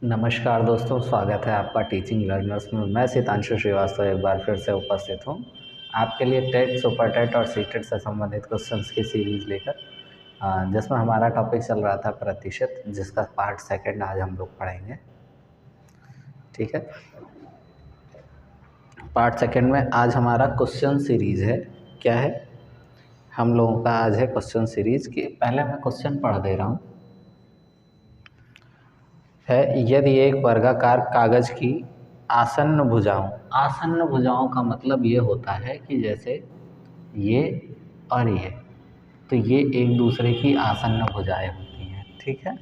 नमस्कार दोस्तों, स्वागत है आपका टीचिंग लर्नर्स में। मैं सितांशु श्रीवास्तव एक बार फिर से उपस्थित हूँ आपके लिए टेट, सुपर टेट और सीटेट से संबंधित क्वेश्चंस की सीरीज़ लेकर, जिसमें हमारा टॉपिक चल रहा था प्रतिशत, जिसका पार्ट सेकंड आज हम लोग पढ़ेंगे। ठीक है, पार्ट सेकंड में आज हमारा क्वेश्चन सीरीज़ है। क्या है हम लोगों का आज है क्वेश्चन सीरीज़ की। पहले मैं क्वेश्चन पढ़ दे रहा हूँ। है, यदि एक वर्गाकार कागज़ की आसन्न भुजाओं का मतलब ये होता है कि जैसे ये और ये, तो ये एक दूसरे की आसन्न भुजाएं होती हैं। ठीक है,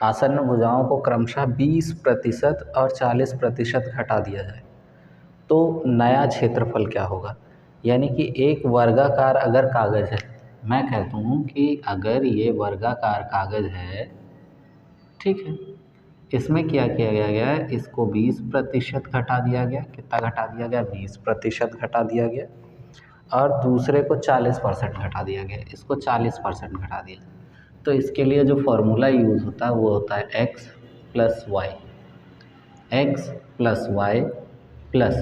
आसन्न भुजाओं को क्रमशः 20% और 40% घटा दिया जाए तो नया क्षेत्रफल क्या होगा। यानी कि एक वर्गाकार अगर कागज़ है, मैं कहता हूँ कि अगर ये वर्गाकार कागज़ है, ठीक है, इसमें क्या किया गया है, इसको 20% घटा दिया गया। कितना घटा दिया गया? 20% घटा दिया गया। और दूसरे को 40% घटा दिया गया, इसको 40% घटा दिया। तो इसके लिए जो फॉर्मूला यूज़ होता है वो होता है x plus y plus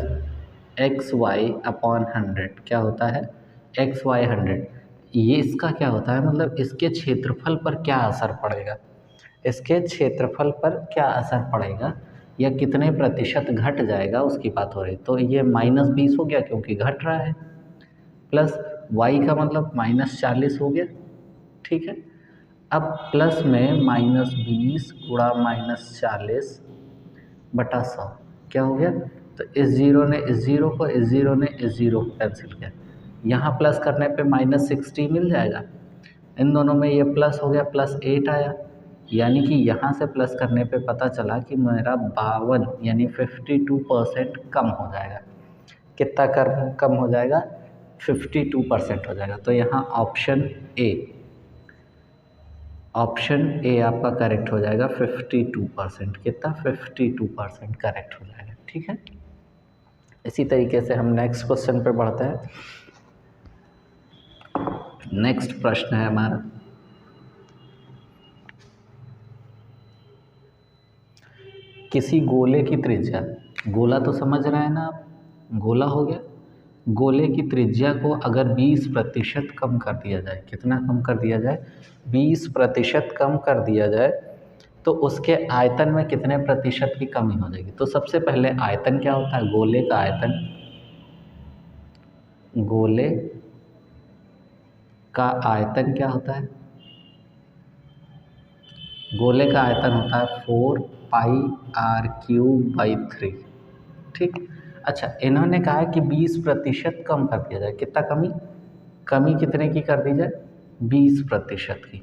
x y upon 100। क्या होता है? X y 100। ये इसका क्या होता है, मतलब इसके क्षेत्रफल पर क्या असर पड़ेगा, इसके क्षेत्रफल पर क्या असर पड़ेगा या कितने प्रतिशत घट जाएगा उसकी बात हो रही। तो ये -20 हो गया क्योंकि घट रहा है, प्लस y का मतलब -40 हो गया। ठीक है, अब प्लस में -20 गुणा -40 बटा 100 क्या हो गया। तो इस ज़ीरो ने इस ज़ीरो को, इस ज़ीरो ने इस ज़ीरो को कैंसिल किया। यहाँ प्लस करने पे -60 मिल जाएगा। इन दोनों में ये प्लस हो गया, +8 आया। यानी कि यहाँ से प्लस करने पे पता चला कि मेरा 52 यानी 52% कम हो जाएगा। कितना कम हो जाएगा? 52% हो जाएगा। तो यहाँ ऑप्शन ए आपका करेक्ट हो जाएगा। 52%, कितना? 52% करेक्ट हो जाएगा। ठीक है, इसी तरीके से हम नेक्स्ट क्वेश्चन पे बढ़ते हैं। नेक्स्ट प्रश्न है हमारा, किसी गोले की त्रिज्या, गोला तो समझ रहे हैं ना आप, गोला हो गया। गोले की त्रिज्या को अगर 20% कम कर दिया जाए, कितना कम कर दिया जाए? 20% कम कर दिया जाए तो उसके आयतन में कितने प्रतिशत की कमी हो जाएगी। तो सबसे पहले आयतन क्या होता है, गोले का आयतन, गोले का आयतन क्या होता है? गोले का आयतन होता है 4πr³/3। ठीक, अच्छा, इन्होंने कहा है कि 20% कम कर दिया जाए। कितना कमी कितने की कर दी जाए? 20% की।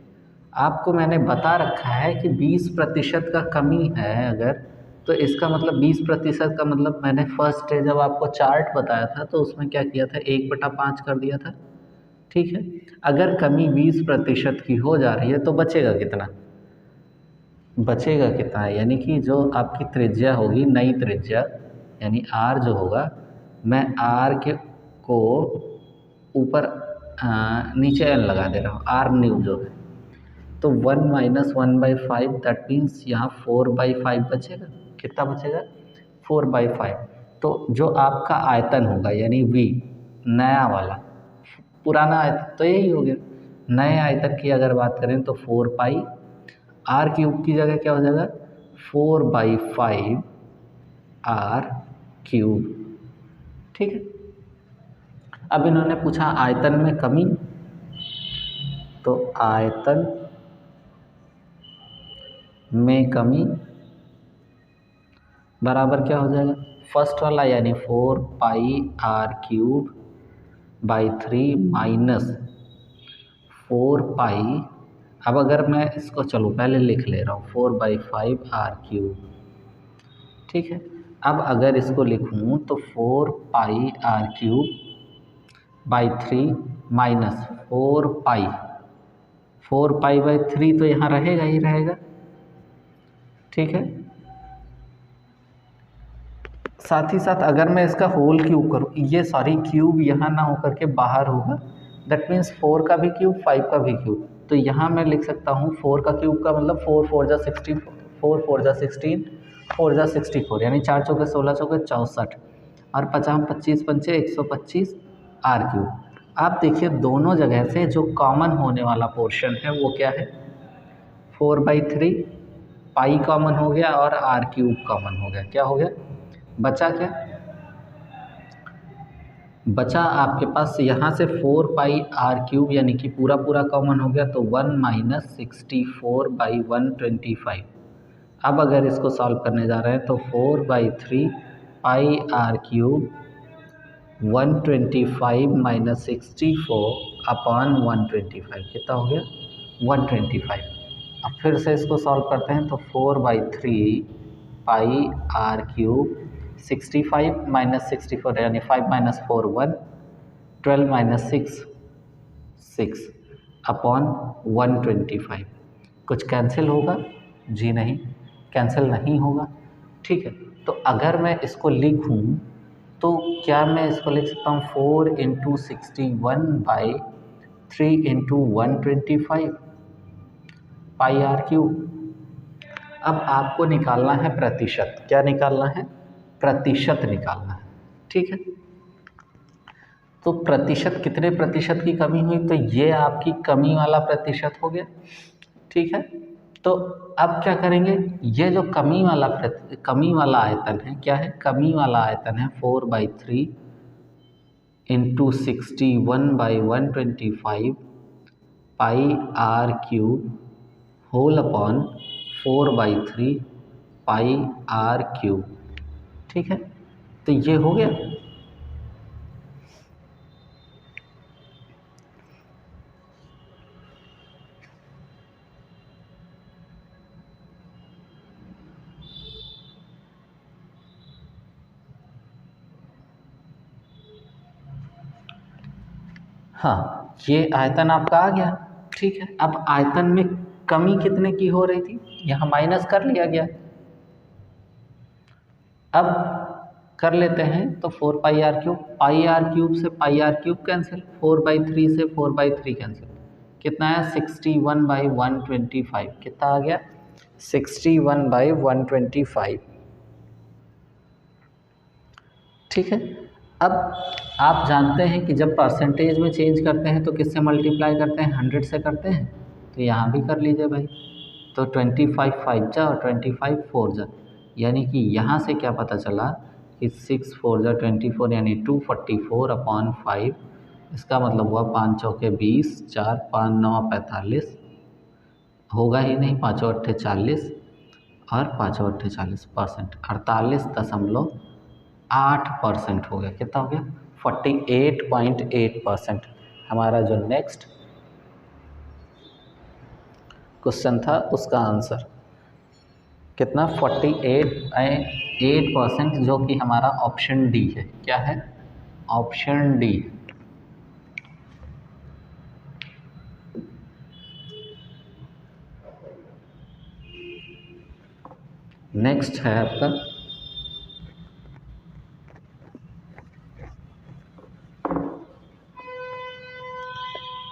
आपको मैंने बता रखा है कि 20% का कमी है अगर, तो इसका मतलब 20% का मतलब मैंने फर्स्ट डे जब आपको चार्ट बताया था तो उसमें क्या किया था, 1/5 कर दिया था। ठीक है, अगर कमी 20% की हो जा रही है तो बचेगा कितना? यानी कि जो आपकी त्रिज्या होगी, नई त्रिज्या यानी r जो होगा, मैं r के को ऊपर नीचे n लगा दे रहा हूँ, r न्यू जो है, तो 1 - 1/5 दैट मीन्स यहाँ 4/5 बचेगा। कितना बचेगा? 4/5। तो जो आपका आयतन होगा यानी v, नया वाला, पुराना आयतन तो यही हो गया। नए आयतन की अगर बात करें तो 4π, r³ की जगह क्या हो जाएगा? 4/5 r³। ठीक है, अब इन्होंने पूछा आयतन में कमी, तो आयतन में कमी बराबर क्या हो जाएगा? फर्स्ट वाला यानी 4πr³/3 माइनस 4π। अब अगर मैं इसको, चलो पहले लिख ले रहा हूँ, 4/5 r³। ठीक है, अब अगर इसको लिखूँ तो 4πr³/3 माइनस 4π/3 तो यहाँ रहेगा ही रहेगा। ठीक है, साथ ही साथ अगर मैं इसका होल क्यूब करूँ, ये सॉरी क्यूब यहाँ ना होकर के बाहर होगा, दैट मीन्स 4 का भी क्यूब, 5 का भी क्यूब। तो यहाँ मैं लिख सकता हूँ 4 का क्यूब का मतलब 4 × 4 = 16, 4 4 जा 16, 4 जा 64 यानी 4 चौके 16 चौके 64 और 50 25 पंचे 125 आर क्यूब। आप देखिए दोनों जगह से जो कॉमन होने वाला पोर्शन है वो क्या है, 4/3 पाई कॉमन हो गया और आर क्यूब कॉमन हो गया। क्या हो गया, बचा क्या, बचा आपके पास यहाँ से 4 पाई आर क्यूब यानी कि पूरा पूरा कॉमन हो गया, तो 1 - 64/125। अब अगर इसको सॉल्व करने जा रहे हैं तो 4/3 पाई आर क्यूब 125 - 64/125 कितना हो गया, 125। अब फिर से इसको सॉल्व करते हैं तो 4/3 पाई आर क्यूब 65 - 64 यानी 5 - 4 1, 12 - 6 6/125। कुछ कैंसिल होगा जी, नहीं कैंसिल नहीं होगा। ठीक है, तो अगर मैं इसको लिखूं तो क्या मैं इसको लिख सकता हूँ 4 × 61/3 × 125 पाई आर क्यूब। अब आपको निकालना है प्रतिशत, क्या निकालना है, प्रतिशत निकालना है। ठीक है, तो प्रतिशत कितने प्रतिशत की कमी हुई, तो ये आपकी कमी वाला प्रतिशत हो गया। ठीक है, तो अब क्या करेंगे, ये जो कमी वाला आयतन है, क्या है, कमी वाला आयतन है 4/3 × 61/125 pi r cube whole upon 4/3 pi r cube. ठीक है, तो ये हो गया। हाँ, ये आयतन आपका आ गया। ठीक है, अब आयतन में कमी कितने की हो रही थी, यहाँ माइनस कर लिया गया। अब कर लेते हैं तो 4 pi r cube, pi r cube से पाई आर क्यूब कैंसिल, 4/3 से 4/3 कैंसिल, कितना है 61/125, कितना आ गया 61/125। ठीक है, अब आप जानते हैं कि जब परसेंटेज में चेंज करते हैं तो किससे मल्टीप्लाई करते हैं, 100 से करते हैं, तो यहाँ भी कर लीजिए भाई। तो 25 5 जा और 25 4 जा, यानी कि यहाँ से क्या पता चला कि 6 4 जा 24 यानी 244/5। इसका मतलब हुआ 5 चौके 20, 4 5 9 45, होगा ही नहीं, 5 8 40 और 5 8 40%, 48.8% हो गया। कितना हो गया, 48.8%। हमारा जो नेक्स्ट क्वेश्चन था उसका आंसर कितना, 48.8%, जो कि हमारा ऑप्शन डी है। क्या है, ऑप्शन डी। नेक्स्ट है आपका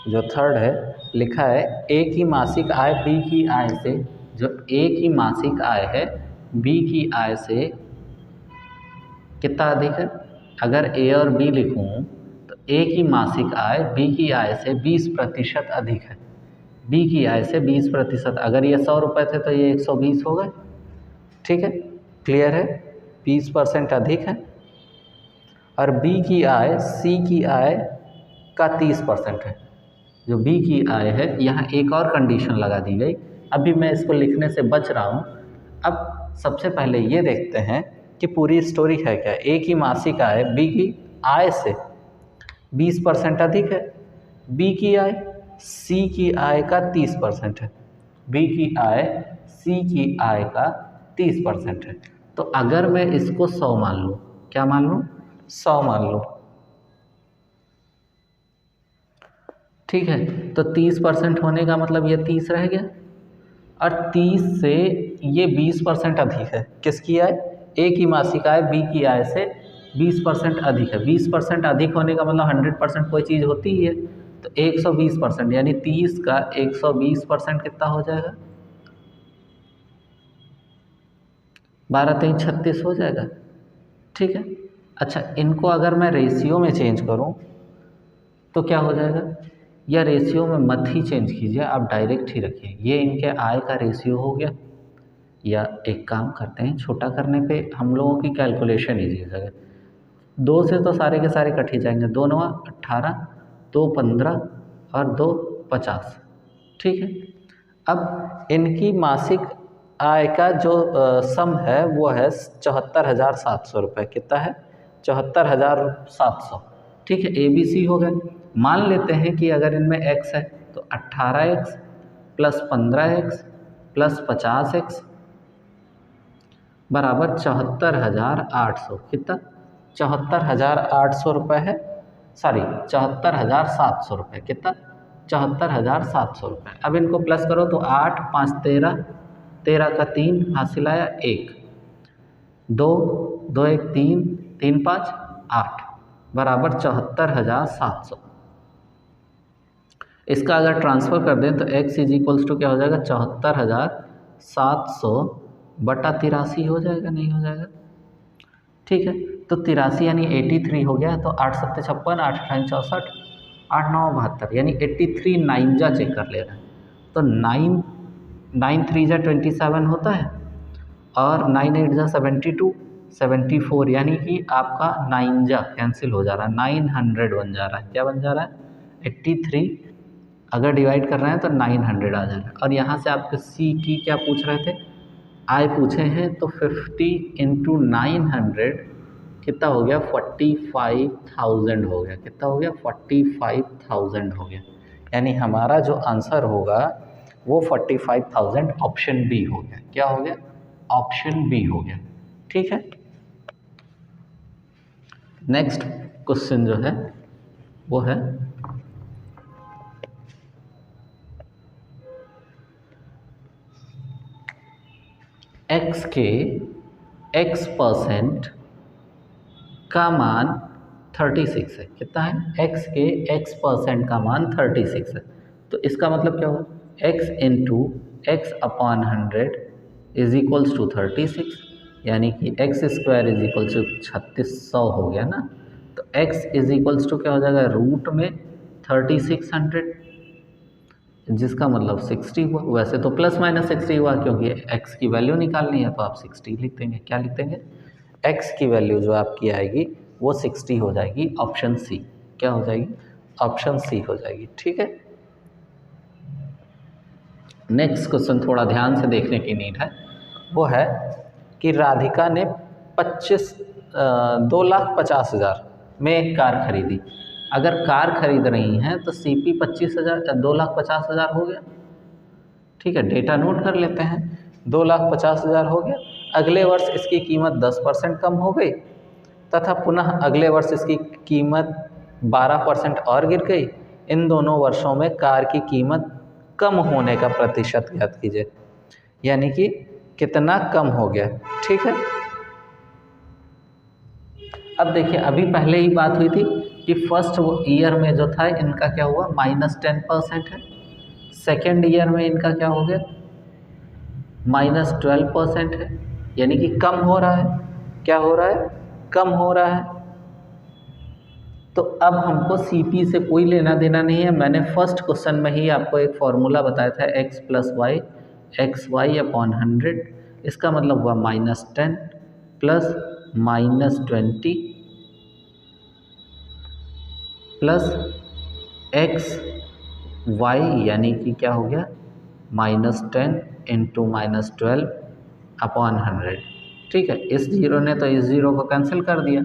जो थर्ड है, लिखा है ए की मासिक आय बी की आय से, जो ए की मासिक आय है बी की आय से कितना अधिक है। अगर ए और बी लिखूं तो ए की मासिक आय बी की आय से 20% अधिक है, बी की आय से 20%। अगर ये 100 रुपये थे तो ये 120 हो गए। ठीक है, क्लियर है, 20% अधिक है। और बी की आय सी की आय का 30% है। जो बी की आय है, यहाँ एक और कंडीशन लगा दी गई, अभी मैं इसको लिखने से बच रहा हूँ। अब सबसे पहले ये देखते हैं कि पूरी स्टोरी है क्या। ए की मासिक आय बी की आय से 20% अधिक है, बी की आय सी की आय का 30% है, बी की आय सी की आय का 30% है। तो अगर मैं इसको 100 मान लूँ, क्या मान लूँ, 100 मान लूँ। ठीक है, तो 30% होने का मतलब ये 30 रह गया, और 30 से ये 20% अधिक है। किसकी आय, ए की मासिक आय बी की आय से 20% अधिक है। 20% अधिक होने का मतलब 100% कोई चीज़ होती ही है, तो 120% यानी 30 का 120% कितना हो जाएगा, 12 3 36 हो जाएगा, ठीक है। अच्छा, इनको अगर मैं रेशियो में चेंज करूं तो क्या हो जाएगा, या रेशियो में मत ही चेंज कीजिए, आप डायरेक्ट ही रखिए, ये इनके आय का रेशियो हो गया। या एक काम करते हैं, छोटा करने पे हम लोगों की कैलकुलेशन ईजी हो जाएगा। 2 से तो सारे के सारे कट ही जाएंगे, 2 9 18, 2 15 और 2 50, ठीक है। अब इनकी मासिक आय का जो सम है वो है 74,700 रुपये। कितना है? 74,700, ठीक है। ABC हो गए। मान लेते हैं कि अगर इनमें x है तो 18x plus 15x plus 50x बराबर 74,800। कितना? 74,800 रुपये है, सॉरी 74,700 रुपये। कितना? 74,700 रुपये। अब इनको प्लस करो तो 8 5 13, 13 का 3 हासिल आया 1, 2 2 1 3, 3 5 8 बराबर 74,700। इसका अगर ट्रांसफ़र कर दें तो x इज इक्वल्स टू क्या हो जाएगा, 74,700 बटा 83 हो जाएगा, नहीं हो जाएगा, ठीक है। तो 83 यानी 83 हो गया। तो 8 7 56, 8 8 64, 8 9 72 यानी 83 9 जा चेक कर ले रहे हैं। तो 9 9 3 जा 27 होता है और 9 8 जा 72, 74 यानी कि आपका 9 जा कैंसिल हो जा रहा है, 900 बन जा रहा है। क्या बन जा रहा है? 83 अगर डिवाइड कर रहे हैं तो 900 आ जा रहा है। और यहाँ से आपके C की क्या पूछ रहे थे, आय पूछे हैं, तो 50 इंटू 900 कितना हो गया, 45,000 हो गया। कितना हो गया? 45,000 हो गया। यानी हमारा जो आंसर होगा वो 45,000 ऑप्शन बी हो गया। क्या हो गया? ऑप्शन बी हो गया, ठीक है। नेक्स्ट क्वेश्चन जो है वो है x के x% का मान 36 है। कितना है? x के x% का मान 36 है। तो इसका मतलब क्या हुआ, x into x upon 100 is equals to 36, यानी कि x square is equals to 3600 हो गया ना। तो x इज इक्वल्स टू क्या हो जाएगा, रूट में 3600, जिसका मतलब 60 हुआ। वैसे तो प्लस माइनस 60 हुआ क्योंकि x की वैल्यू निकालनी है, तो आप 60 लिख देंगे। क्या लिख देंगे? x की वैल्यू जो आपकी आएगी वो 60 हो जाएगी, ऑप्शन सी। क्या हो जाएगी? ऑप्शन सी हो जाएगी, ठीक है। नेक्स्ट क्वेश्चन थोड़ा ध्यान से देखने की नीड है। वो है कि राधिका ने 2,50,000 में एक कार खरीदी। अगर कार खरीद रही हैं तो CP 25,000 2,50,000 हो गया, ठीक है। डेटा नोट कर लेते हैं। 2,50,000 हो गया। अगले वर्ष इसकी कीमत 10% कम हो गई तथा पुनः अगले वर्ष इसकी कीमत 12% और गिर गई। इन दोनों वर्षों में कार की कीमत कम होने का प्रतिशत ज्ञात कीजिए। यानी कि कितना कम हो गया, ठीक है। अब देखिए, अभी पहले ही बात हुई थी कि फर्स्ट ईयर में जो था इनका क्या हुआ, -10% है। सेकेंड ईयर में इनका क्या हो गया, -12% है, यानी कि कम हो रहा है। क्या हो रहा है? कम हो रहा है। तो अब हमको CP से कोई लेना देना नहीं है। मैंने फर्स्ट क्वेश्चन में ही आपको एक फॉर्मूला बताया था, x plus y, XY upon 100। इसका मतलब हुआ -10 प्लस -20 प्लस XY, यानी कि क्या हो गया, -10 इंटू -12 अपॉन 100, ठीक है। इस जीरो ने तो इस जीरो को कैंसिल कर दिया।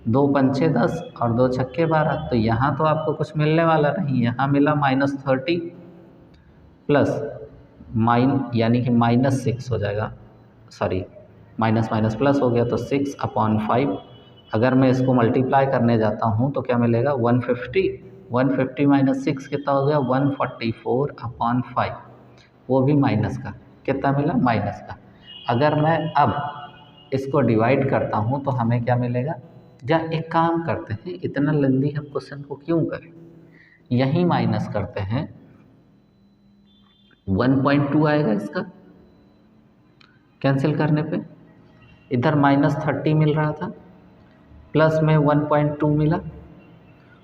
2 पंचे 10 और 2 छक्के 12। तो यहाँ तो आपको कुछ मिलने वाला नहीं, यहाँ मिला -30 प्लस यानी कि -6 हो जाएगा, सॉरी माइनस माइनस प्लस हो गया, तो 6 अपॉन 5। अगर मैं इसको मल्टीप्लाई करने जाता हूँ तो क्या मिलेगा, 150। 150 माइनस 6 कितना हो गया, 144 अपॉन 5, वो भी माइनस का। कितना मिला? माइनस का। अगर मैं अब इसको डिवाइड करता हूँ तो हमें क्या मिलेगा, या एक काम करते हैं, इतना लंबी हम क्वेश्चन को क्यों करें, यहीं माइनस करते हैं। 1.2 आएगा इसका कैंसिल करने पे, इधर -30 मिल रहा था, प्लस में 1.2 मिला।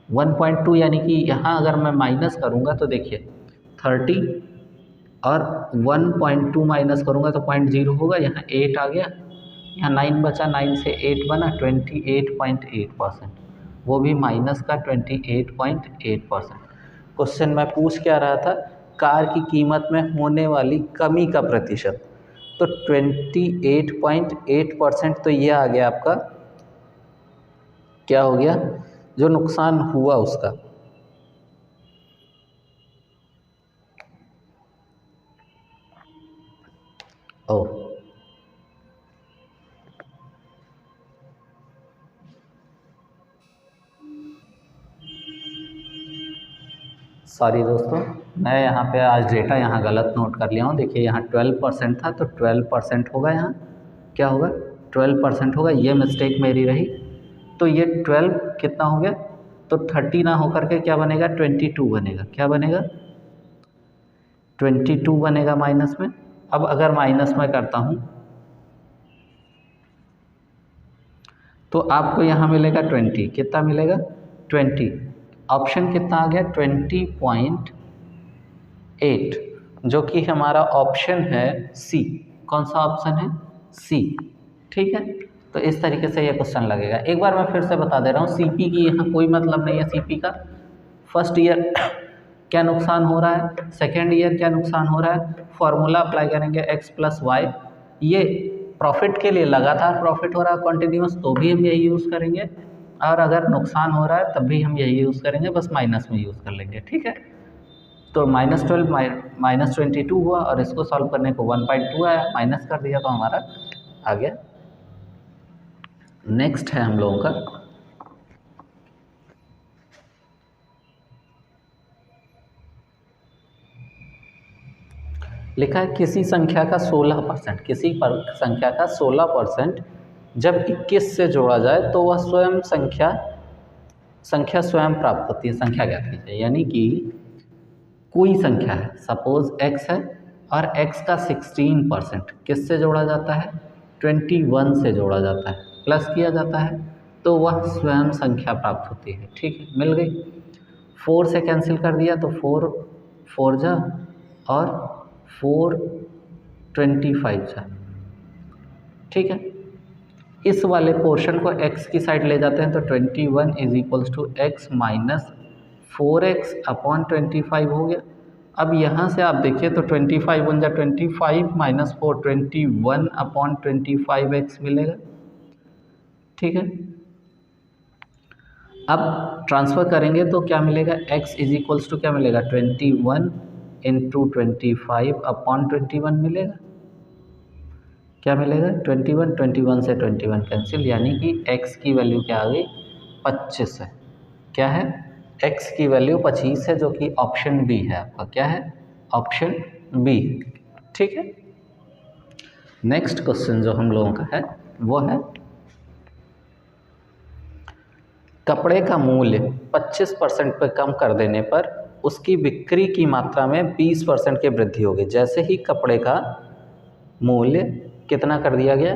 1.2 यानी कि यहाँ अगर मैं माइनस करूँगा तो देखिए 30 और 1.2 माइनस करूँगा तो 0.0 होगा, यहाँ 8 आ गया, यहाँ 9 बचा, 9 से 8 बना 28.8%, वो भी माइनस का 28.8%। क्वेश्चन में पूछ क्या रहा था, कार की कीमत में होने वाली कमी का प्रतिशत, तो 28.8% तो ये आ गया आपका, क्या हो गया, जो नुकसान हुआ उसका। ओ सॉरी दोस्तों, मैं यहाँ पे आज डेटा यहाँ गलत नोट कर लिया हूँ। देखिए यहाँ 12% था तो 12% होगा, यहाँ क्या होगा 12% होगा, ये मिस्टेक मेरी रही। तो ये 12 कितना हो गया, तो 30 ना होकर के क्या बनेगा 22 बनेगा, क्या बनेगा 22 बनेगा माइनस में। अब अगर माइनस में करता हूँ तो आपको यहाँ मिलेगा 20, कितना मिलेगा 20, ऑप्शन कितना आ गया 20.8, जो कि हमारा ऑप्शन है सी। कौन सा ऑप्शन है, सी, ठीक है। तो इस तरीके से ये क्वेश्चन लगेगा। एक बार मैं फिर से बता दे रहा हूँ, सीपी की यहाँ कोई मतलब नहीं है। सीपी का फर्स्ट ईयर क्या नुकसान हो रहा है, सेकेंड ईयर क्या नुकसान हो रहा है, फॉर्मूला अप्लाई करेंगे x+y, ये प्रॉफिट के लिए लगातार प्रॉफिट हो रहा है कंटिन्यूस तो भी हम यही यूज़ करेंगे, और अगर नुकसान हो रहा है तब भी हम यही यूज़ करेंगे, बस माइनस में यूज़ कर लेंगे, ठीक है। तो -12 -22 हुआ और इसको सॉल्व करने को 1.2 आया, माइनस कर दिया तो हमारा आ गया। नेक्स्ट है हम लोगों का लिखा है किसी संख्या का 16%, किसी संख्या का 16% जब 21 से जोड़ा जाए तो वह संख्या स्वयं प्राप्त होती है। संख्या क्या कीजिए, यानी कि कोई संख्या है, सपोज x है और x का 16% किससे जोड़ा जाता है 21 से जोड़ा जाता है, प्लस किया जाता है तो वह स्वयं संख्या प्राप्त होती है, ठीक है, मिल गई। 4 से कैंसिल कर दिया तो 4 4 जा और 4 25 जा, ठीक है। इस वाले पोर्शन को x की साइड ले जाते हैं तो 21 is equals to x minus 4x upon 25 हो गया। अब यहाँ से आप देखिए तो 25 बन जा 25 माइनस 4 21 अपॉन 25x मिलेगा, ठीक है। अब ट्रांसफ़र करेंगे तो क्या मिलेगा, x इज इक्वल्स टू क्या मिलेगा 21 इंटू 25 अपॉन 21 मिलेगा, क्या मिलेगा 21, 21 से 21 कैंसिल, यानी कि x की वैल्यू क्या आ गई 25 है, क्या है x की वैल्यू 25 है, जो कि ऑप्शन बी है आपका, क्या है ऑप्शन बी, ठीक है। नेक्स्ट क्वेश्चन जो हम लोगों का है वो है कपड़े का मूल्य 25% पर कम कर देने पर उसकी बिक्री की मात्रा में 20% की वृद्धि होगी। जैसे ही कपड़े का मूल्य कितना कर दिया गया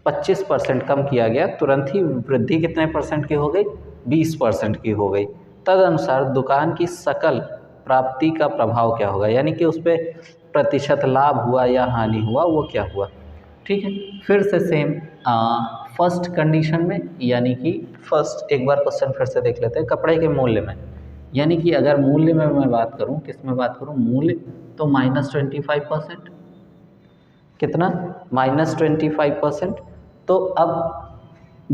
25% कम किया गया, तुरंत ही वृद्धि कितने परसेंट की हो गई 20% की हो गई। तदनुसार दुकान की सकल प्राप्ति का प्रभाव क्या होगा, यानी कि उस पर प्रतिशत लाभ हुआ या हानि हुआ, वो क्या हुआ, ठीक है। फिर से सेम फर्स्ट कंडीशन में, यानी कि फर्स्ट एक बार क्वेश्चन फिर से देख लेते हैं। कपड़े के मूल्य में, यानी कि अगर मूल्य में मैं बात करूं, किस में बात करूं मूल्य, तो -25%, कितना -25%। तो अब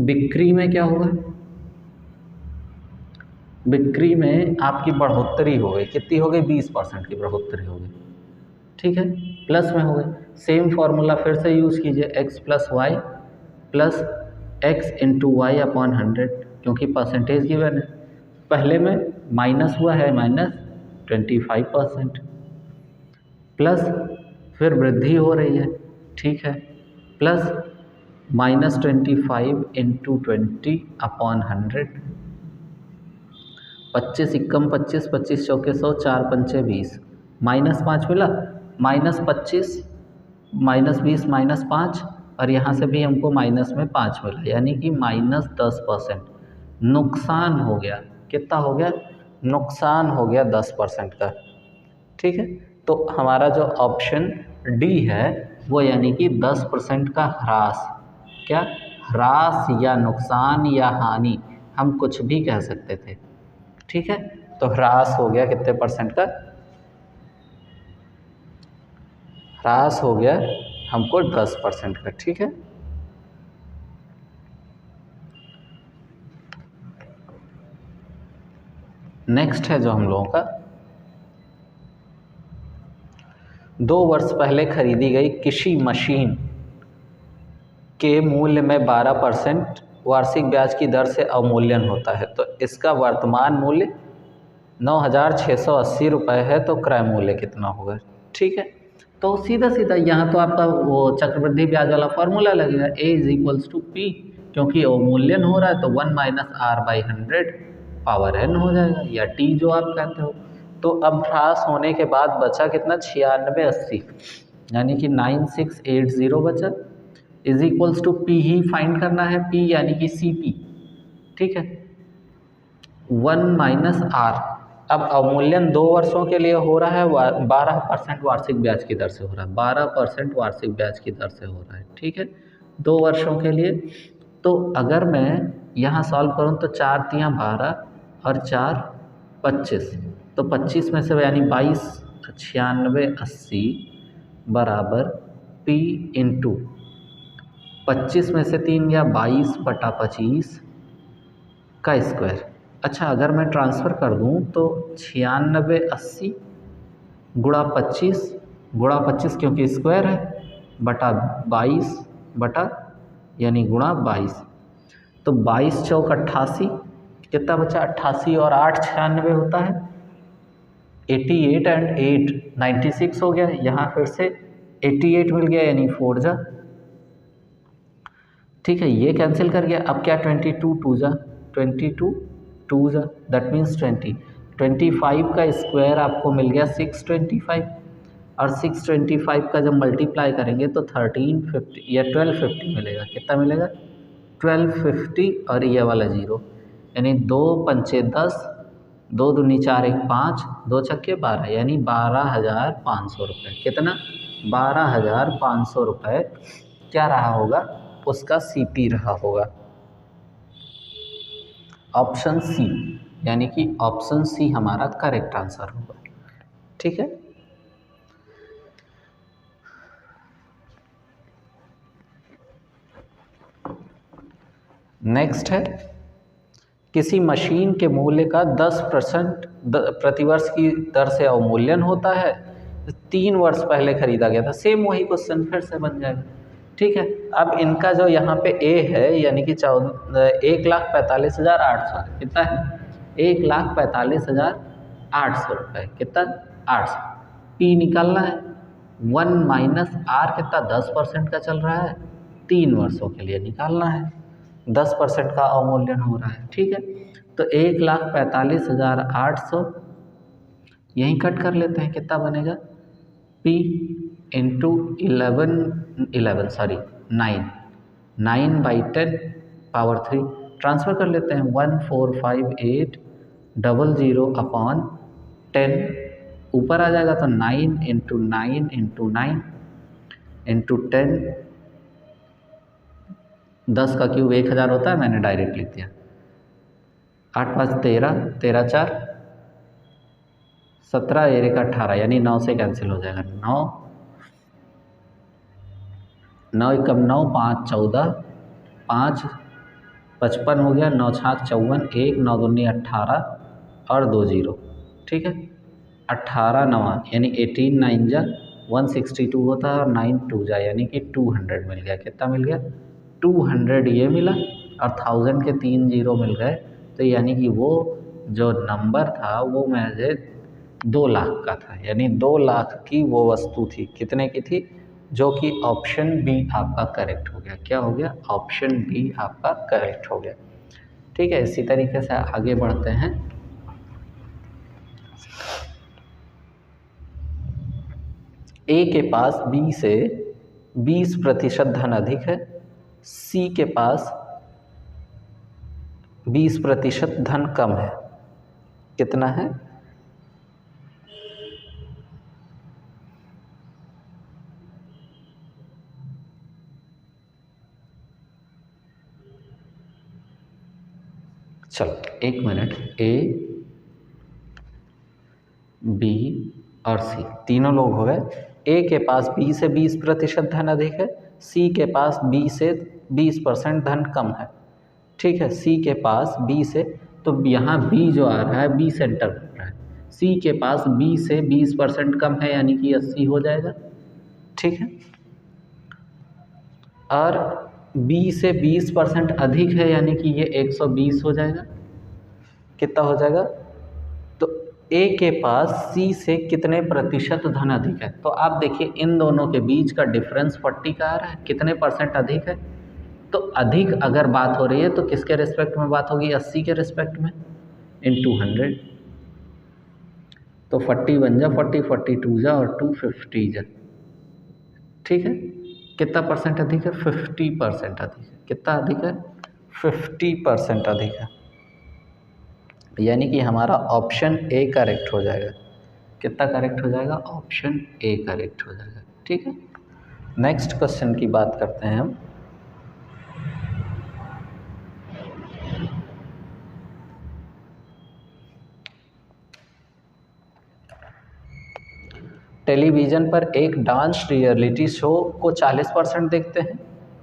बिक्री में क्या होगा, बिक्री में आपकी बढ़ोतरी हो गई, कितनी हो गई 20% की बढ़ोतरी हो गई, ठीक है, प्लस में हो गई। सेम फार्मूला फिर से यूज़ कीजिए, x+y plus x into y upon 100, क्योंकि परसेंटेज गिवन है। पहले में माइनस हुआ है -25%, प्लस फिर वृद्धि हो रही है, ठीक है, प्लस -25 इंटू 20 अपॉन 100, 25 इक्कम 25, 25 चौके 100, 4 पंचे 20, -5 मिला, -25 -20 -5 और यहाँ से भी हमको माइनस में 5 मिला, यानी कि -10% नुकसान हो गया। कितना हो गया? नुकसान हो गया 10% का। ठीक है, तो हमारा जो ऑप्शन डी है वो यानी कि 10% का ह्रास, क्या ह्रास या नुकसान या हानि, हम कुछ भी कह सकते थे। ठीक है, तो ह्रास हो गया कितने परसेंट का? ह्रास हो गया हमको 10% का। ठीक है, नेक्स्ट है जो हम लोगों का 2 वर्ष पहले खरीदी गई किसी मशीन के मूल्य में 12% वार्षिक ब्याज की दर से अवमूल्यन होता है, तो इसका वर्तमान मूल्य 9,680 रुपये है, तो क्रय मूल्य कितना होगा? ठीक है, तो सीधा सीधा यहाँ तो आपका वो चक्रवृद्धि ब्याज वाला फॉर्मूला लगेगा, A=P, क्योंकि अवमूल्यन हो रहा है तो 1 - R/100 पावर n हो जाएगा, या T जो आप कहते हो। तो अब ह्रास होने के बाद बचा कितना? 9680, यानी कि 9680 बचा, =P ही फाइंड करना है, P यानी कि CP। ठीक है, 1 - R। अब अवमूल्यन 2 वर्षों के लिए हो रहा है, 12% वार्षिक ब्याज की दर से हो रहा है, 12% वार्षिक ब्याज की दर से हो रहा है। ठीक है, 2 वर्षों के लिए। तो अगर मैं यहाँ सॉल्व करूँ तो 4 × 12 और 4 = 25, तो 25 में से यानी 22, 9680 बराबर P × 25 में से 3 गया, 22/25 का स्क्वायर। अच्छा, अगर मैं ट्रांसफ़र कर दूँ तो 9680 गुणा 25 क्योंकि स्क्वायर है, बटा 22 बटा यानी गुणा 22, तो 22 × 4 = 88, कितना बचा? 88 और 8 96 होता है, 88 एंड 8 96 हो गया। यहाँ फिर से 88 मिल गया, यानी 4 जा। ठीक है, ये कैंसिल कर गया। अब क्या? 22 2 जा, 22 2 जा, दैट मीन्स 25 का स्क्वायर आपको मिल गया 625, और 625 का जब मल्टीप्लाई करेंगे तो 1350 या 1250 मिलेगा। कितना मिलेगा? 1250, और ये वाला 0, यानी 2 पंचे 10, 2 दूनी 4 1 5, 2 छक्के 12, यानी 12,500 रुपये। कितना? 12,500 रुपये क्या रहा होगा? उसका CP रहा होगा। ऑप्शन सी, यानी कि ऑप्शन सी हमारा करेक्ट आंसर होगा। ठीक है, नेक्स्ट है किसी मशीन के मूल्य का 10% प्रतिवर्ष की दर से अवमूल्यन होता है, 3 वर्ष पहले खरीदा गया था। सेम वही क्वेश्चन फिर से बन जाएगा। ठीक है, अब इनका जो यहाँ पे ए है, यानी कि 1,45,800 कितना है? 1,45,800 रुपये। कितना? 800। P निकालना है, 1 - R कितना? 10% का चल रहा है, 3 वर्षों के लिए निकालना है, 10% का अवमूल्यन हो रहा है। ठीक है, तो 1,45,800 यहीं कट कर लेते हैं, कितना बनेगा? P × 9/10 पावर 3 ट्रांसफ़र कर लेते हैं, 145800/10 ऊपर आ जाएगा तो 9 × 9 × 9 × 10, 10 का क्यूब 1000 होता है, मैंने डायरेक्ट लिख दिया। 8 × 5 = 13, 13 × 4 = 17, 1 × 18, यानी 9 से कैंसिल हो जाएगा। 9 9 × 9 = 5 = 14, 5 55 हो गया, 9 × 6 = 54, 1 9 दूनी 18 और 2 0। ठीक है, 18 9 यानी 18 9 जा 162 होता है, और 9 2 जा यानी कि 200 मिल गया। कितना मिल गया? 200 ये मिला, और 1000 के 3 0 मिल गए, तो यानी कि वो जो नंबर था वो मुझे 2 लाख का था, यानी 2 लाख की वो वस्तु थी। कितने की थी? जो कि ऑप्शन बी आपका करेक्ट हो गया। क्या हो गया? ऑप्शन बी आपका करेक्ट हो गया। ठीक है, इसी तरीके से आगे बढ़ते हैं। ए के पास बी से 20% धन अधिक है, सी के पास 20% धन कम है। कितना है? चलो एक मिनट, ए, बी और सी तीनों लोग हो गए। ए के पास बी से 20% धन अधिक है, सी के पास बी से 20% धन कम है। ठीक है, सी के पास बी से, तो यहाँ बी जो आ रहा है बी सेंटर बन रहा है, सी के पास बी से 20% कम है यानी कि 80 हो जाएगा। ठीक है, और बी से 20% अधिक है यानी कि ये 120 हो जाएगा। कितना हो जाएगा? तो ए के पास सी से कितने प्रतिशत धन अधिक है? तो आप देखिए इन दोनों के बीच का डिफरेंस 40 का आ रहा है, कितने परसेंट अधिक है? तो अधिक अगर बात हो रही है तो किसके रिस्पेक्ट में बात होगी? 80 के रिस्पेक्ट में, इंटू 100। तो 40 बन जा 40, 42 जा और 2 50 जा। ठीक है, कितना परसेंट अधिक है? 50% अधिक है। कितना अधिक है? 50% अधिक है, यानी कि हमारा ऑप्शन ए करेक्ट हो जाएगा। कितना करेक्ट हो जाएगा? ऑप्शन ए करेक्ट हो जाएगा। ठीक है, नेक्स्ट क्वेश्चन की बात करते हैं हम। टेलीविज़न पर एक डांस रियलिटी शो को 40% देखते हैं,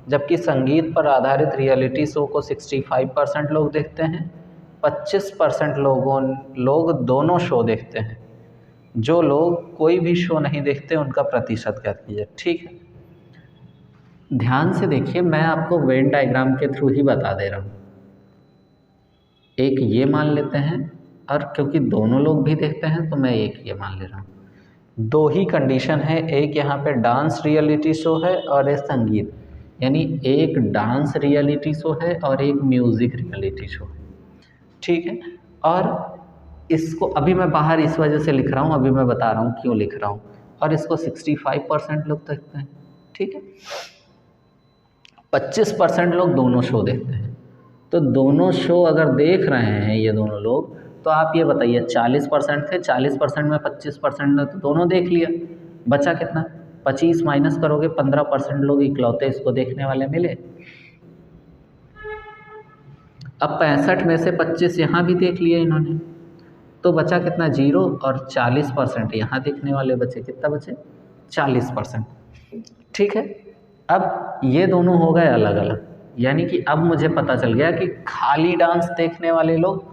जबकि संगीत पर आधारित रियलिटी शो को 65% लोग देखते हैं। 25% लोग दोनों शो देखते हैं। जो लोग कोई भी शो नहीं देखते उनका प्रतिशत ज्ञात कीजिए। ठीक है, ध्यान से देखिए, मैं आपको वेन डायग्राम के थ्रू ही बता दे रहा हूँ। एक ये मान लेते हैं, और क्योंकि दोनों लोग भी देखते हैं तो मैं एक ये मान ले रहा हूँ। दो ही कंडीशन है, एक यहाँ पे डांस रियलिटी शो है और एक संगीत, यानी एक डांस रियलिटी शो है और एक म्यूज़िक रियलिटी शो है। ठीक है, और इसको अभी मैं बाहर इस वजह से लिख रहा हूँ, अभी मैं बता रहा हूँ क्यों लिख रहा हूँ। और इसको 65% लोग देखते हैं। ठीक है, 25% लोग दोनों शो देखते हैं। तो दोनों शो अगर देख रहे हैं ये दोनों लोग, तो आप ये बताइए 40% थे, 40% में 25% ने तो दोनों देख लिया, बचा कितना? 25 माइनस करोगे, 15% लोग इकलौते इसको देखने वाले मिले। अब 65 में से 25 यहाँ भी देख लिए इन्होंने, तो बचा कितना? 0, और 40% यहाँ देखने वाले बचे। कितना बचे? 40%। ठीक है, अब ये दोनों हो गए अलग अलग, यानी कि अब मुझे पता चल गया कि खाली डांस देखने वाले लोग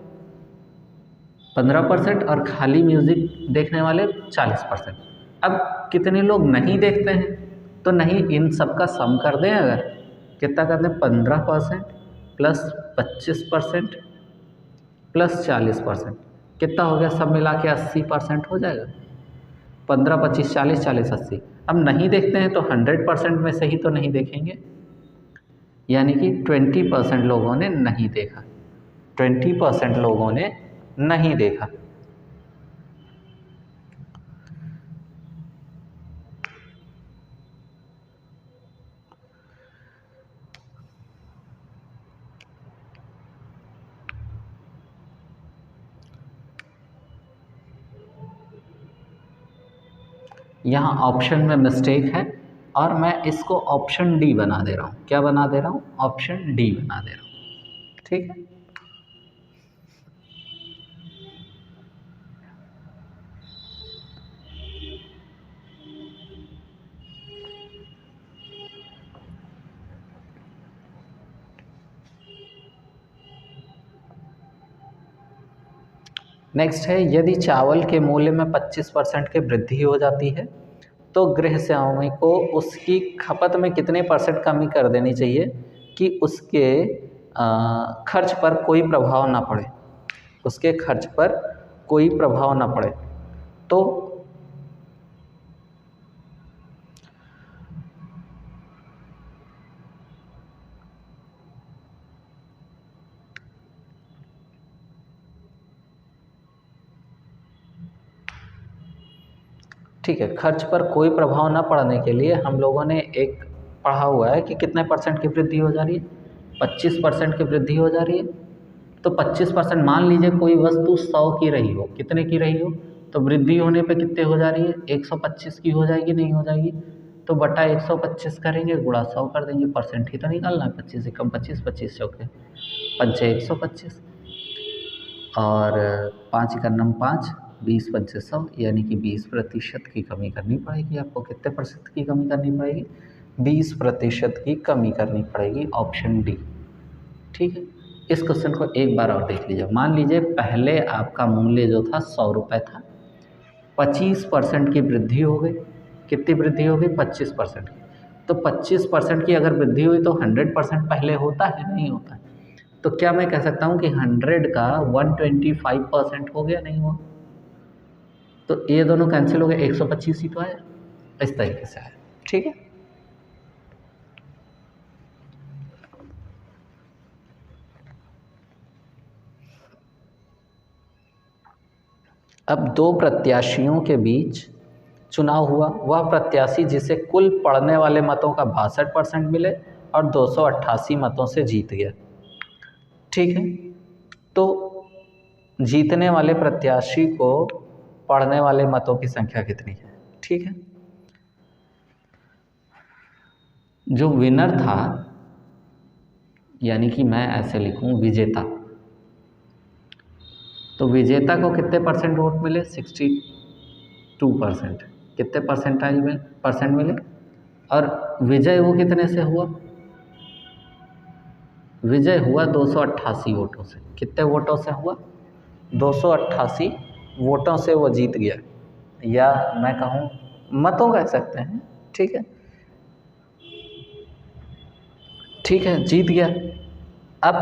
15% और खाली म्यूज़िक देखने वाले 40%। अब कितने लोग नहीं देखते हैं? तो नहीं, इन सब का सम कर दें अगर, कितना कर दें? 15% प्लस 25% प्लस 40%, कितना हो गया? सब मिला के 80% हो जाएगा। 15, 25, 40, 40, 80। अब नहीं देखते हैं तो 100% में से ही तो नहीं देखेंगे, यानी कि 20% लोगों ने नहीं देखा। 20% लोगों ने नहीं देखा। यहाँ ऑप्शन में मिस्टेक है और मैं इसको ऑप्शन डी बना दे रहा हूँ। क्या बना दे रहा हूँ? ऑप्शन डी बना दे रहा हूँ। ठीक है, नेक्स्ट है, यदि चावल के मूल्य में 25% की वृद्धि हो जाती है तो गृह स्वामी को उसकी खपत में कितने % कमी कर देनी चाहिए कि उसके खर्च पर कोई प्रभाव ना पड़े, उसके खर्च पर कोई प्रभाव ना पड़े। तो ठीक है, खर्च पर कोई प्रभाव न पड़ने के लिए हम लोगों ने एक पढ़ा हुआ है कि कितने % की वृद्धि हो जा रही है, 25% की वृद्धि हो जा रही है। तो 25% मान लीजिए कोई वस्तु 100 की रही हो, कितने की रही हो, तो वृद्धि होने पे कितने हो जा रही है, 125 की हो जाएगी, नहीं हो जाएगी, तो बटा 125 करेंगे, गुणा 100 कर देंगे, परसेंट ही तो निकालना है, 25 से कम 25, 25 चौके पंचे 125 और 5 का नम 5, 20 पंचे 100, यानी कि 20% की कमी करनी पड़ेगी आपको। कितने % की कमी करनी पड़ेगी, 20% की कमी करनी पड़ेगी, ऑप्शन डी। ठीक है, इस क्वेश्चन को एक बार और देख लीजिए। मान लीजिए पहले आपका मूल्य जो था 100 रुपये था, 25% की वृद्धि हो गई। कितनी वृद्धि हो गई, 25% की। तो 25% की अगर वृद्धि हुई तो 100% पहले होता है, नहीं होता है। तो क्या मैं कह सकता हूँ कि 100 का 125% हो गया, नहीं हुआ, तो ये दोनों कैंसिल हो गए, 125 ही तो आया, इस तरीके से आया। ठीक है, अब दो प्रत्याशियों के बीच चुनाव हुआ। वह प्रत्याशी जिसे कुल पड़ने वाले मतों का 62% मिले और 288 मतों से जीत गया। ठीक है, तो जीतने वाले प्रत्याशी को पड़ने वाले मतों की संख्या कितनी है। ठीक है, जो विनर था, यानी कि मैं ऐसे लिखूं विजेता, तो विजेता को कितने % वोट मिले, 62%। कितने परसेंट मिले, और विजय वो कितने से हुआ, विजय हुआ 288 वोटों से। कितने वोटों से हुआ, 288 वोटों से वो जीत गया, या मैं कहूँ मतों कह सकते हैं। ठीक है, ठीक है, जीत गया। अब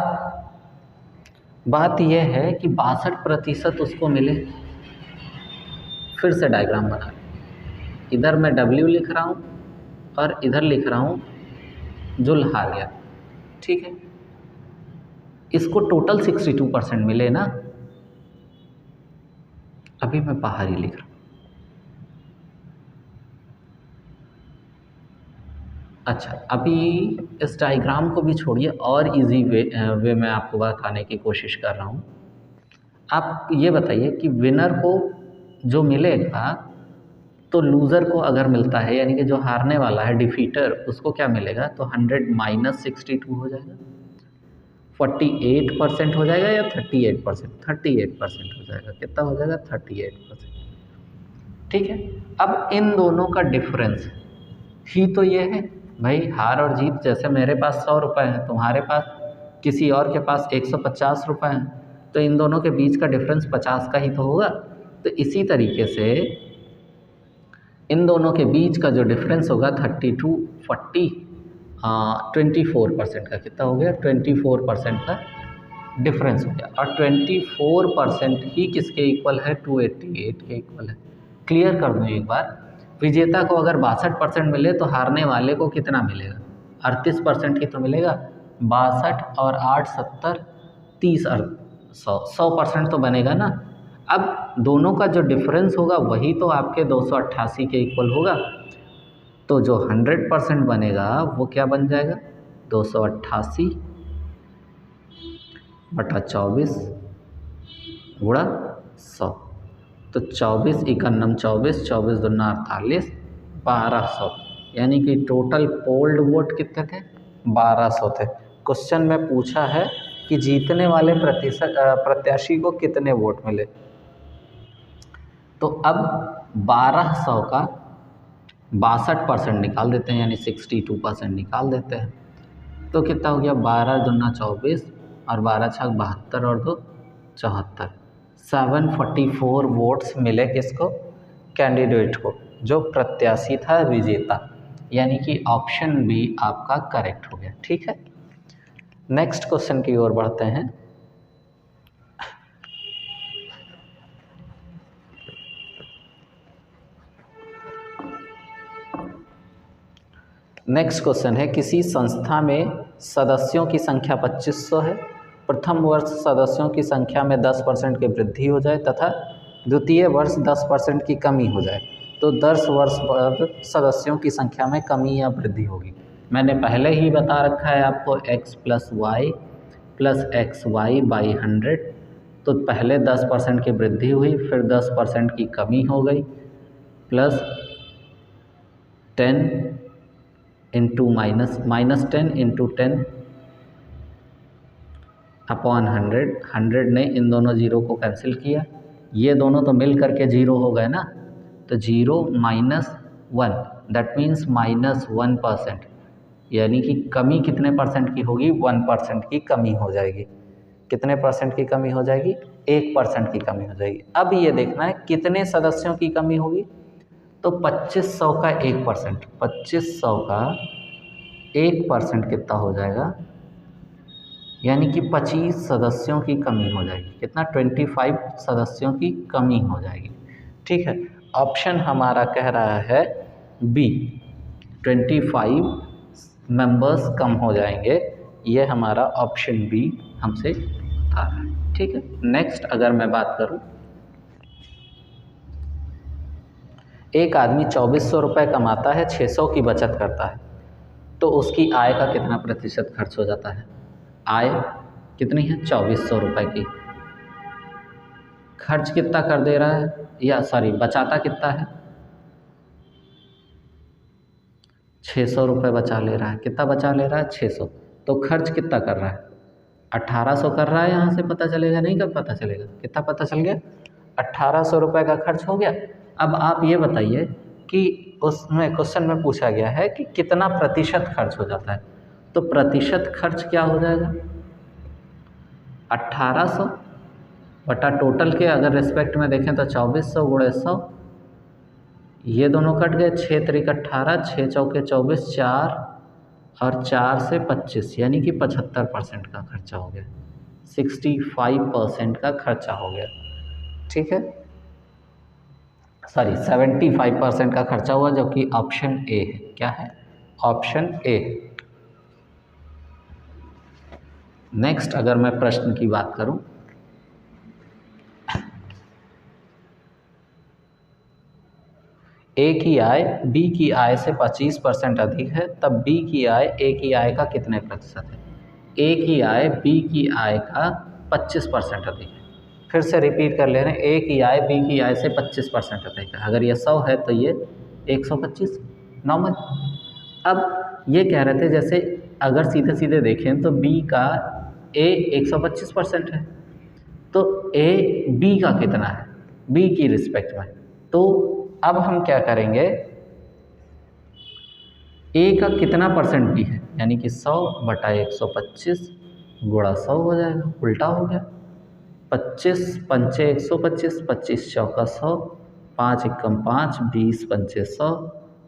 बात यह है कि 62% उसको मिले। फिर से डायग्राम बना लें, इधर मैं W लिख रहा हूँ और इधर लिख रहा हूँ जो हार गया। ठीक है, इसको टोटल 62% मिले ना, अभी मैं बाहर ही लिख रहा हूँ। अच्छा, अभी इस डायग्राम को भी छोड़िए, और इजी वे में आपको बताने की कोशिश कर रहा हूँ। आप ये बताइए कि विनर को जो मिलेगा, तो लूज़र को अगर मिलता है, यानी कि जो हारने वाला है, डिफीटर, उसको क्या मिलेगा, तो 100 - 62 हो जाएगा, 48% हो जाएगा, या 38%, 38% हो जाएगा। कितना हो जाएगा, 38%। ठीक है, अब इन दोनों का डिफरेंस ही तो ये है भाई, हार और जीत। जैसे मेरे पास 100 रुपये हैं, तुम्हारे पास, किसी और के पास 150 रुपये हैं, तो इन दोनों के बीच का डिफरेंस 50 का ही तो होगा। तो इसी तरीके से इन दोनों के बीच का जो डिफरेंस होगा 24% का, कितना हो गया, 24% का डिफरेंस हो गया। और 24% ही किसके इक्वल है, 288 के इक्वल है। क्लियर कर दूँ एक बार, विजेता को अगर 62% मिले तो हारने वाले को कितना मिलेगा, 38% ही तो मिलेगा। 62 और 8 70 30 और 100% तो बनेगा ना। अब दोनों का जो डिफरेंस होगा वही तो आपके 288 के इक्वल होगा। तो जो 100% बनेगा वो क्या बन जाएगा, 288 बटा 24 गुणा 100। तो 24 इकन्नम 24, 24 दूना 48, 1200, यानी कि टोटल पोल्ड वोट कितने थे, 1200 थे। क्वेश्चन में पूछा है कि जीतने वाले प्रत्याशी को कितने वोट मिले। तो अब 1200 का 62% निकाल देते हैं, यानी 62% निकाल देते हैं। तो कितना हो गया, 12 दूना 24 और 12 छक 72 और 2 74, 744 वोट्स मिले किसको, कैंडिडेट को, जो प्रत्याशी था विजेता, यानी कि ऑप्शन बी आपका करेक्ट हो गया। ठीक है, नेक्स्ट क्वेश्चन की ओर बढ़ते हैं। नेक्स्ट क्वेश्चन है, किसी संस्था में सदस्यों की संख्या 2500 है, प्रथम वर्ष सदस्यों की संख्या में 10% की वृद्धि हो जाए तथा द्वितीय वर्ष 10% की कमी हो जाए, तो तो 10 वर्ष बाद सदस्यों की संख्या में कमी या वृद्धि होगी। मैंने पहले ही बता रखा है आपको x plus x y by 100, तो पहले 10% की वृद्धि हुई, फिर 10% की कमी हो गई, plus 10 into minus 10 into 10 upon 100 ने इन दोनों जीरो को कैंसिल किया, ये दोनों तो मिल करके जीरो हो गए ना, तो 0 माइनस 1 दैट मीन्स -1%, यानी कि कमी कितने परसेंट की होगी? 1% की कमी हो जाएगी। कितने परसेंट की कमी हो जाएगी? 1% की कमी हो जाएगी। अब ये देखना है कितने सदस्यों की कमी होगी, तो 2500 का 1%, 2500 का 1% कितना हो जाएगा? यानी कि 25 सदस्यों की कमी हो जाएगी। कितना? 25 सदस्यों की कमी हो जाएगी। ठीक है, ऑप्शन हमारा कह रहा है बी, 25 मेंबर्स कम हो जाएंगे। ये हमारा ऑप्शन बी हमसे बता रहा है। ठीक है, नेक्स्ट अगर मैं बात करूं, एक आदमी 2400 रुपये कमाता है, 600 की बचत करता है, तो उसकी आय का कितना प्रतिशत खर्च हो जाता है? आय कितनी है? 2400 रुपये की। खर्च कितना कर दे रहा है, या सॉरी बचाता कितना है? 600 रुपये बचा ले रहा है। कितना बचा ले रहा है? 600। तो खर्च कितना कर रहा है? 1800 कर रहा है। यहाँ से पता चलेगा नहीं? कब पता चलेगा? कितना पता चल गया? 1800 रुपये का खर्च हो गया। अब आप ये बताइए कि उसमें क्वेश्चन में पूछा गया है कि कितना प्रतिशत खर्च हो जाता है, तो प्रतिशत खर्च क्या हो जाएगा? 1800 बटा टोटल के अगर रिस्पेक्ट में देखें तो 2400 गुणे 100, ये दोनों कट गए, 6 त्रिक 18, 6 चौके 24, 4 और 4 से 25, यानी कि 75% का खर्चा हो गया, 65% का खर्चा हो गया। ठीक है, सॉरी 75% का खर्चा हुआ, जो कि ऑप्शन ए है। क्या है? Option A. नेक्स्ट अगर मैं प्रश्न की बात करूं, ए की आय बी की आय से 25% अधिक है, तब बी की आय ए की आय का कितने प्रतिशत है? ए की आय बी की आय का 25% अधिक है। फिर से रिपीट कर ले रहे हैं, ए की आय बी की आय से 25% अधिक है। अगर ये 100 है तो ये 125 नॉर्मल। अब ये कह रहे थे जैसे अगर सीधे सीधे देखें तो बी का ए 125% है, तो ए बी का कितना है बी की रिस्पेक्ट में? तो अब हम क्या करेंगे, ए का कितना परसेंट बी है, यानी कि 100 बटा 125 गुणा 100 हो जाएगा, उल्टा हो गया। 25 पंचे 125, 25 चौका 100, 5 एकम 5, 20 पंचे 100,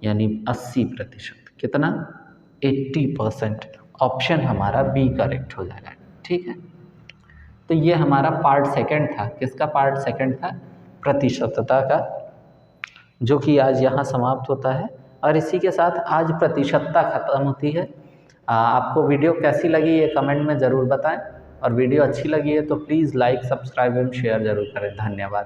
यानी 80%। कितना? 80%। ऑप्शन हमारा बी करेक्ट हो जाएगा। ठीक है, तो ये हमारा पार्ट सेकंड था। किसका पार्ट सेकंड था? प्रतिशतता का, जो कि आज यहाँ समाप्त होता है। और इसी के साथ आज प्रतिशतता खत्म होती है। आपको वीडियो कैसी लगी ये कमेंट में ज़रूर बताएं, और वीडियो अच्छी लगी है तो प्लीज़ लाइक, सब्सक्राइब एवं शेयर ज़रूर करें। धन्यवाद।